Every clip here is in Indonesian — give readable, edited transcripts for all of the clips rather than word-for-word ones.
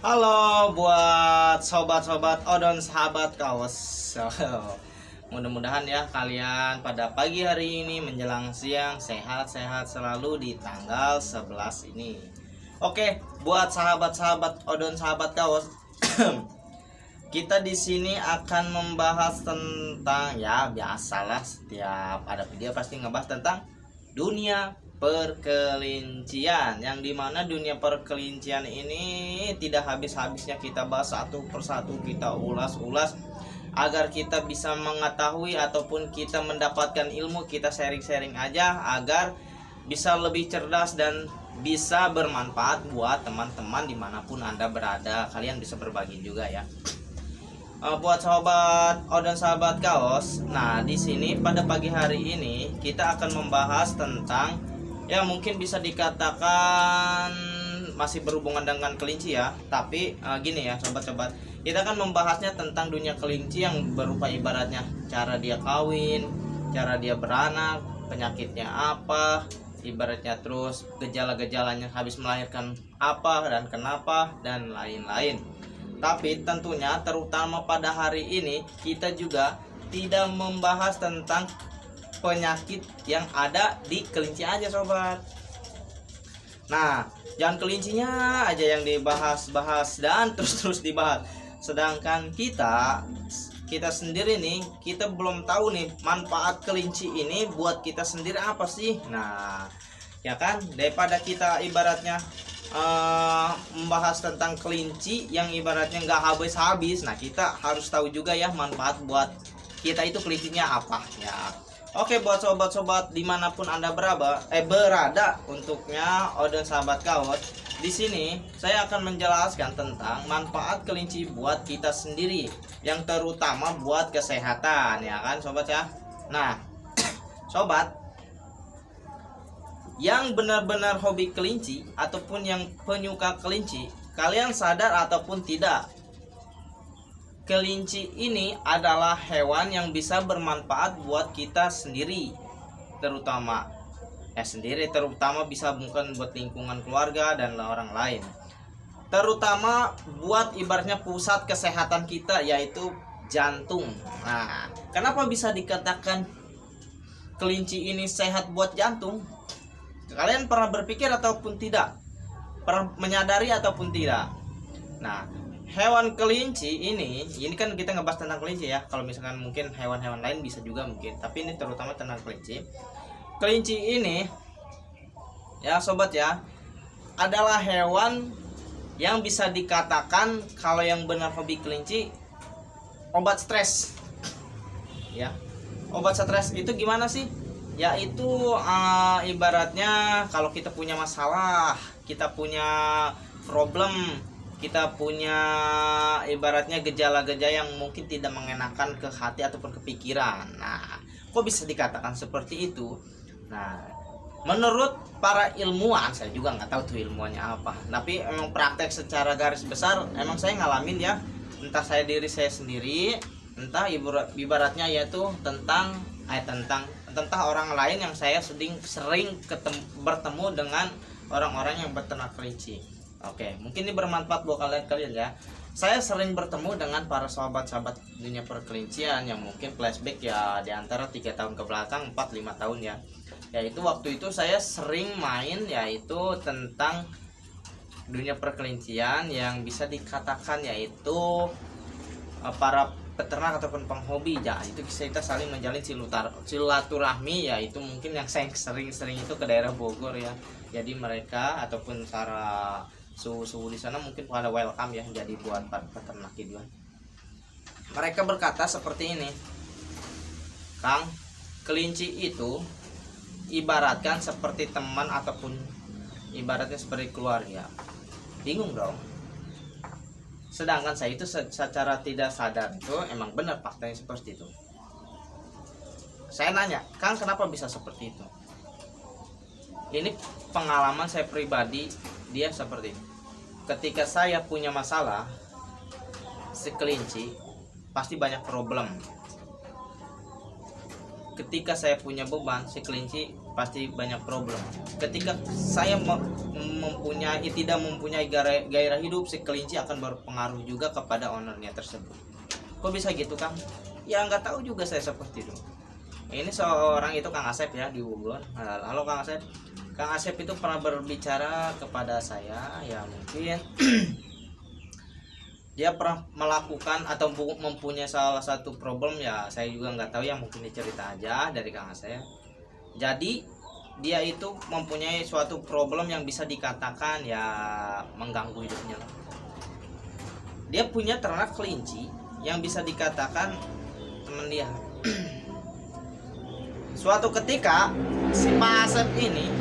Halo buat sobat-sobat odon sahabat kaos. Mudah-mudahan ya kalian pada pagi hari ini menjelang siang sehat-sehat selalu di tanggal 11 ini. Oke, buat sahabat-sahabat odon sahabat kaos. Kita di sini akan membahas tentang, ya biasalah setiap ada video pasti ngebahas tentang dunia perkelincian, yang dimana dunia perkelincian ini tidak habis-habisnya kita bahas satu persatu, kita ulas-ulas agar kita bisa mengetahui ataupun kita mendapatkan ilmu, kita sharing-sharing aja agar bisa lebih cerdas dan bisa bermanfaat buat teman-teman dimanapun Anda berada. Kalian bisa berbagi juga ya. Buat sahabat dan sahabat kaos, nah di sini pada pagi hari ini kita akan membahas tentang, ya mungkin bisa dikatakan masih berhubungan dengan kelinci ya. Tapi gini ya sobat-sobat, kita akan membahasnya tentang dunia kelinci yang berupa ibaratnya cara dia kawin, cara dia beranak, penyakitnya apa, ibaratnya terus gejala-gejalanya habis melahirkan apa dan kenapa dan lain-lain. Tapi tentunya terutama pada hari ini kita juga tidak membahas tentang penyakit yang ada di kelinci aja sobat. Nah, jangan kelincinya aja yang dibahas-bahas dan terus-terus dibahas. Sedangkan kita sendiri nih, kita belum tahu nih manfaat kelinci ini buat kita sendiri apa sih. Nah, ya kan, daripada kita ibaratnya membahas tentang kelinci yang ibaratnya nggak habis-habis, nah kita harus tahu juga ya manfaat buat kita itu kelincinya apa ya. Oke, buat sobat-sobat dimanapun Anda berada untuknya odon sahabat kaos, di sini saya akan menjelaskan tentang manfaat kelinci buat kita sendiri, yang terutama buat kesehatan ya kan sobat ya. Nah sobat yang benar-benar hobi kelinci ataupun yang penyuka kelinci, kalian sadar ataupun tidak, kelinci ini adalah hewan yang bisa bermanfaat buat kita sendiri, terutama bisa bukan buat lingkungan keluarga dan orang lain, terutama buat ibaratnya pusat kesehatan kita yaitu jantung. Nah, kenapa bisa dikatakan kelinci ini sehat buat jantung? Kalian pernah berpikir ataupun tidak? Pernah menyadari ataupun tidak? Nah, hewan kelinci ini kan kita ngebahas tentang kelinci ya. Kalau misalkan mungkin hewan-hewan lain bisa juga mungkin, tapi ini terutama tentang kelinci. Kelinci ini ya sobat ya, adalah hewan yang bisa dikatakan kalau yang benar hobi kelinci obat stres. Ya. Obat stres itu gimana sih? Yaitu ibaratnya kalau kita punya masalah, kita punya problem, kita punya ibaratnya gejala-gejala yang mungkin tidak mengenakan ke hati ataupun ke pikiran. Nah, kok bisa dikatakan seperti itu? Nah, menurut para ilmuwan, saya juga nggak tahu tuh ilmuannya apa, tapi emang praktek secara garis besar emang saya ngalamin ya, entah diri saya sendiri, entah ibaratnya yaitu tentang orang lain yang saya sering bertemu dengan orang-orang yang beternak kelinci. Oke, mungkin ini bermanfaat buat kalian ya. Saya sering bertemu dengan para sahabat-sahabat dunia perkelincian yang mungkin flashback ya di antara 3 tahun ke belakang, 4-5 tahun ya. Yaitu waktu itu saya sering main yaitu tentang dunia perkelincian yang bisa dikatakan yaitu para peternak ataupun penghobi ya, itu kita saling menjalin silaturahmi, yaitu mungkin yang saya sering-sering itu ke daerah Bogor ya. Jadi mereka ataupun para suhu di sana mungkin pada welcome ya, jadi buat peternak itu. Mereka berkata seperti ini, Kang, kelinci itu ibaratkan seperti teman ataupun ibaratnya seperti keluarga. Bingung dong. Sedangkan saya itu secara tidak sadar itu emang benar faktanya seperti itu. Saya nanya, Kang, kenapa bisa seperti itu? Ini pengalaman saya pribadi, dia seperti itu. Ketika saya punya masalah, si kelinci pasti banyak problem. Ketika saya punya beban, si kelinci pasti banyak problem. Ketika saya tidak mempunyai gairah hidup, si kelinci akan berpengaruh juga kepada ownernya tersebut. Kok bisa gitu Kang? Ya nggak tahu juga saya seperti itu. Ini seorang itu Kang Asep ya di Bogor. Halo Kang Asep. Kang Asep itu pernah berbicara kepada saya, ya mungkin dia pernah melakukan atau mempunyai salah satu problem, ya saya juga nggak tahu ya, mungkin dicerita aja dari Kang Asep. Jadi dia itu mempunyai suatu problem yang bisa dikatakan ya mengganggu hidupnya. Dia punya ternak kelinci yang bisa dikatakan teman dia. Suatu ketika si Pak Asep ini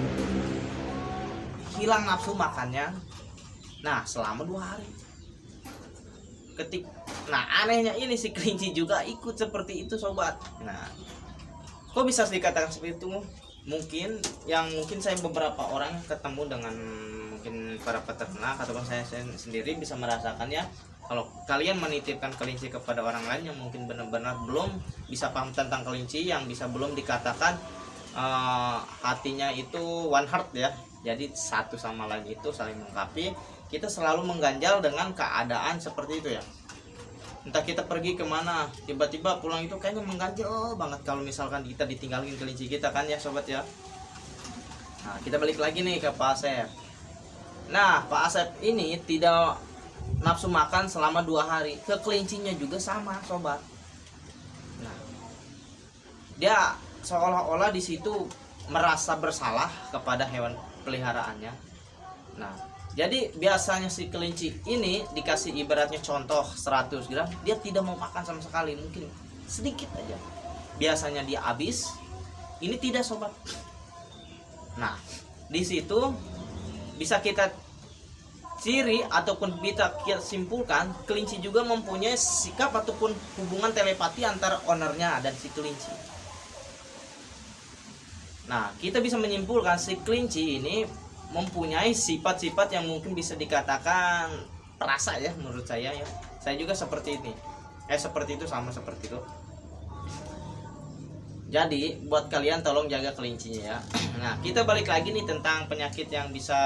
hilang nafsu makannya. Nah selama 2 hari. Nah anehnya ini si kelinci juga ikut seperti itu sobat. Nah kok bisa dikatakan seperti itu? Mungkin saya beberapa orang ketemu dengan mungkin para peternak ataupun saya sendiri bisa merasakan ya, kalau kalian menitipkan kelinci kepada orang lain yang mungkin benar-benar belum bisa paham tentang kelinci, yang belum dikatakan hatinya itu one heart ya, jadi satu sama lain itu saling melengkapi, kita selalu mengganjal dengan keadaan seperti itu ya. Entah kita pergi kemana, tiba-tiba pulang itu kayaknya mengganjal banget kalau misalkan kita ditinggalin kelinci kita kan ya sobat ya. Nah kita balik lagi nih ke Pak Asep. Nah Pak Asep ini tidak nafsu makan selama 2 hari. Ke kelincinya juga sama sobat. Nah dia seolah-olah di situ merasa bersalah kepada hewan peliharaannya. Nah jadi biasanya si kelinci ini dikasih ibaratnya contoh 100 gram, dia tidak mau makan sama sekali, mungkin sedikit aja. Biasanya dia habis, ini tidak sobat. Nah, di situ bisa kita ciri ataupun kita simpulkan kelinci juga mempunyai sikap ataupun hubungan telepati antara ownernya dan si kelinci. Nah, kita bisa menyimpulkan si kelinci ini mempunyai sifat-sifat yang mungkin bisa dikatakan perasa ya menurut saya ya. Saya juga seperti ini. Seperti itu, sama seperti itu. Jadi buat kalian tolong jaga kelincinya ya. Nah, kita balik lagi nih tentang penyakit yang bisa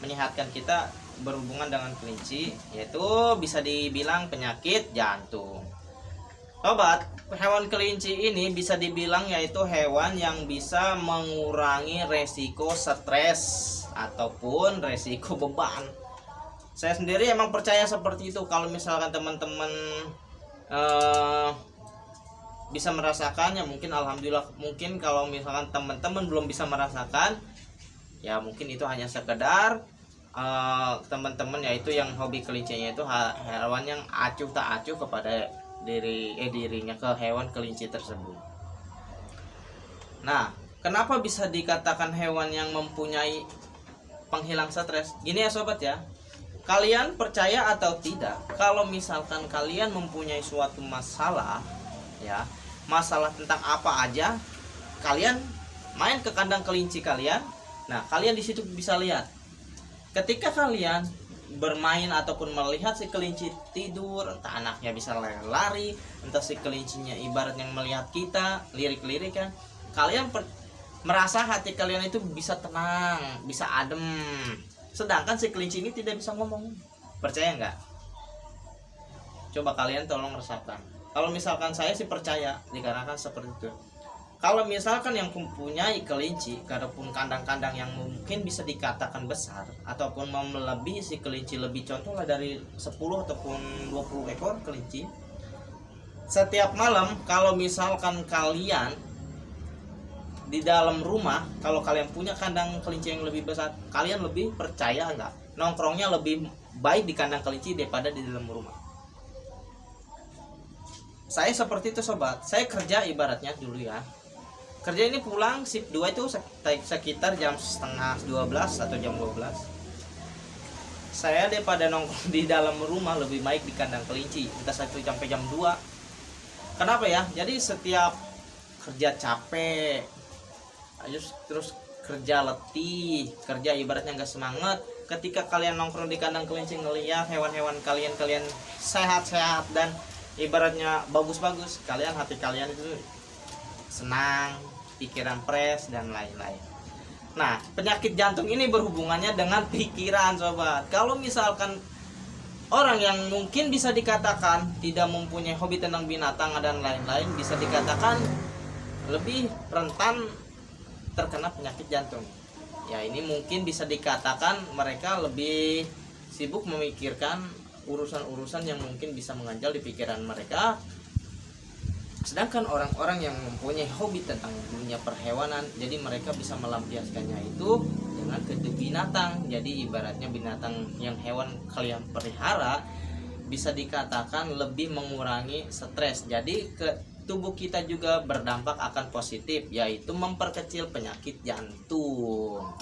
menyehatkan kita berhubungan dengan kelinci, yaitu bisa dibilang penyakit jantung. Sobat, hewan kelinci ini bisa dibilang yaitu hewan yang bisa mengurangi resiko stres ataupun resiko beban. Saya sendiri emang percaya seperti itu. Kalau misalkan teman-teman bisa merasakannya, mungkin alhamdulillah. Mungkin kalau misalkan teman-teman belum bisa merasakan, ya mungkin itu hanya sekedar teman-teman yaitu yang hobi kelincinya itu hewan yang acuh tak acuh kepada dirinya ke hewan kelinci tersebut. Nah, kenapa bisa dikatakan hewan yang mempunyai penghilang stres? Gini ya sobat ya, kalian percaya atau tidak, kalau misalkan kalian mempunyai suatu masalah ya, masalah tentang apa aja, kalian main ke kandang kelinci kalian. Nah, kalian di situ bisa lihat ketika kalian bermain ataupun melihat si kelinci tidur, entah anaknya bisa lari, entah si kelincinya ibarat yang melihat kita lirik-lirik kan, kalian merasa hati kalian itu bisa tenang, bisa adem, sedangkan si kelinci ini tidak bisa ngomong. Percaya nggak? Coba kalian tolong rasakan. Kalau misalkan saya sih percaya dikarenakan seperti itu. Kalau misalkan yang mempunyai kelinci, ataupun kandang-kandang yang mungkin bisa dikatakan besar ataupun melebihi si kelinci, lebih contohlah dari 10 ataupun 20 ekor kelinci, setiap malam kalau misalkan kalian di dalam rumah, kalau kalian punya kandang kelinci yang lebih besar, kalian lebih percaya nggak nongkrongnya lebih baik di kandang kelinci daripada di dalam rumah? Saya seperti itu sobat. Saya kerja ibaratnya dulu ya, kerja ini pulang shift 2 itu sekitar jam setengah 12 atau jam 12. Saya daripada nongkrong di dalam rumah lebih baik di kandang kelinci, entah sampai jam 2. Kenapa ya? Jadi setiap kerja capek, terus kerja letih, kerja ibaratnya nggak semangat, ketika kalian nongkrong di kandang kelinci ngelihat hewan-hewan kalian sehat-sehat dan ibaratnya bagus-bagus, hati kalian itu senang, pikiran fresh dan lain-lain. Nah, penyakit jantung ini berhubungannya dengan pikiran, sobat. Kalau misalkan orang yang mungkin bisa dikatakan tidak mempunyai hobi tentang binatang dan lain-lain, bisa dikatakan lebih rentan terkena penyakit jantung. Ya, ini mungkin bisa dikatakan mereka lebih sibuk memikirkan urusan-urusan yang mungkin bisa mengganjal di pikiran mereka. Sedangkan orang-orang yang mempunyai hobi tentang dunia perhewanan, jadi mereka bisa melampiaskannya itu dengan ke binatang. Jadi ibaratnya binatang yang hewan kalian pelihara bisa dikatakan lebih mengurangi stres. Jadi ke tubuh kita juga berdampak akan positif, yaitu memperkecil penyakit jantung.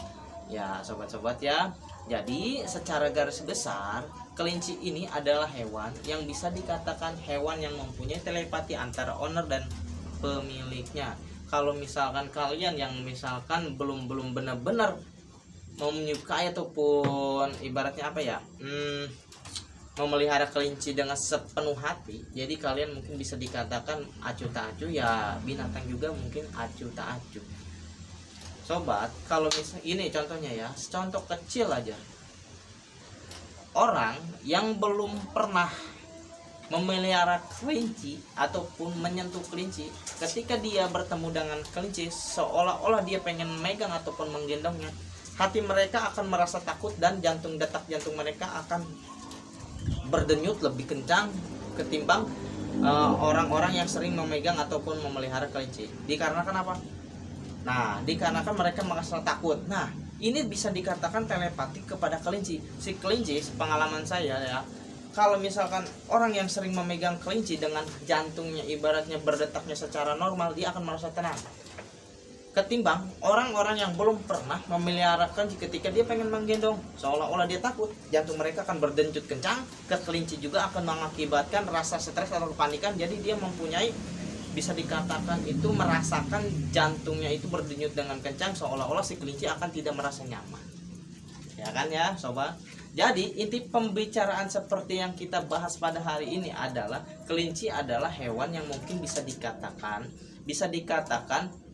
Ya, sobat-sobat ya. Jadi secara garis besar, kelinci ini adalah hewan yang bisa dikatakan hewan yang mempunyai telepati antara owner dan pemiliknya. Kalau misalkan kalian yang misalkan belum benar-benar menyukai ataupun ibaratnya apa ya, memelihara kelinci dengan sepenuh hati, jadi kalian mungkin bisa dikatakan acuh tak acuh, ya binatang juga mungkin acuh tak acuh. Sobat, kalau misalnya ini contohnya ya, contoh kecil aja. Orang yang belum pernah memelihara kelinci ataupun menyentuh kelinci, ketika dia bertemu dengan kelinci, seolah-olah dia pengen megang ataupun menggendongnya, hati mereka akan merasa takut dan detak jantung mereka akan berdenyut lebih kencang ketimbang orang-orang yang sering memegang ataupun memelihara kelinci. Dikarenakan apa? Nah, dikarenakan mereka merasa takut. Nah, ini bisa dikatakan telepati kepada kelinci. Si kelinci, pengalaman saya ya, kalau misalkan orang yang sering memegang kelinci dengan jantungnya ibaratnya berdetaknya secara normal, dia akan merasa tenang. Ketimbang orang-orang yang belum pernah memelihara kelinci, ketika dia pengen menggendong, seolah-olah dia takut, jantung mereka akan berdenyut kencang. Ke kelinci juga akan mengakibatkan rasa stres atau kepanikan. Jadi dia mempunyai, bisa dikatakan itu merasakan jantungnya itu berdenyut dengan kencang, seolah-olah si kelinci akan tidak merasa nyaman. Ya kan ya, sobat? Jadi inti pembicaraan seperti yang kita bahas pada hari ini adalah kelinci adalah hewan yang mungkin bisa dikatakan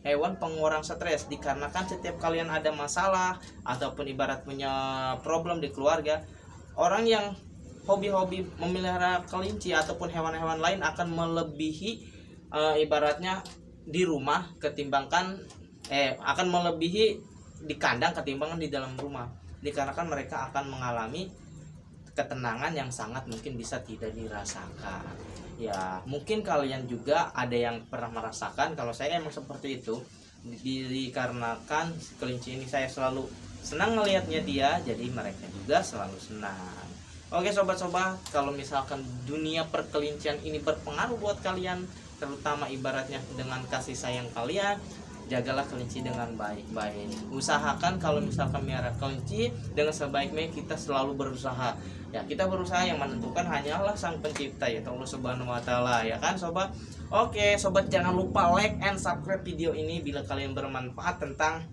hewan pengurang stres. Dikarenakan setiap kalian ada masalah ataupun ibarat punya problem di keluarga, orang yang hobi-hobi memelihara kelinci ataupun hewan-hewan lain akan melebihi ibaratnya di rumah ketimbangkan akan melebihi di kandang ketimbangkan di dalam rumah. Dikarenakan mereka akan mengalami ketenangan yang sangat mungkin bisa tidak dirasakan. Ya, mungkin kalian juga ada yang pernah merasakan. Kalau saya emang seperti itu, dikarenakan kelinci ini saya selalu senang melihatnya dia, jadi mereka juga selalu senang. Oke sobat-sobat, kalau misalkan dunia perkelincian ini berpengaruh buat kalian, terutama ibaratnya dengan kasih sayang kalian, jagalah kelinci dengan baik-baik. Usahakan kalau misalkan melihara kelinci dengan sebaik-baik, kita selalu berusaha. Ya, kita berusaha, yang menentukan hanyalah Sang Pencipta, yaitu Allah Subhanahu wa taala, ya kan sobat? Oke, sobat, jangan lupa like and subscribe video ini bila kalian bermanfaat tentang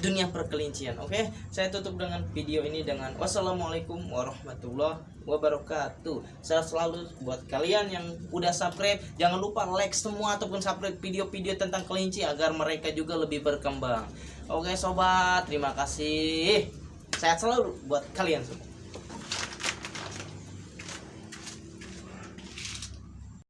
dunia perkelincian. Oke, saya tutup dengan video ini dengan wassalamualaikum warahmatullahi wabarakatuh. Sehat selalu buat kalian yang udah subscribe. Jangan lupa like semua ataupun subscribe video-video tentang kelinci agar mereka juga lebih berkembang. Oke sobat, terima kasih. Sehat selalu buat kalian semua.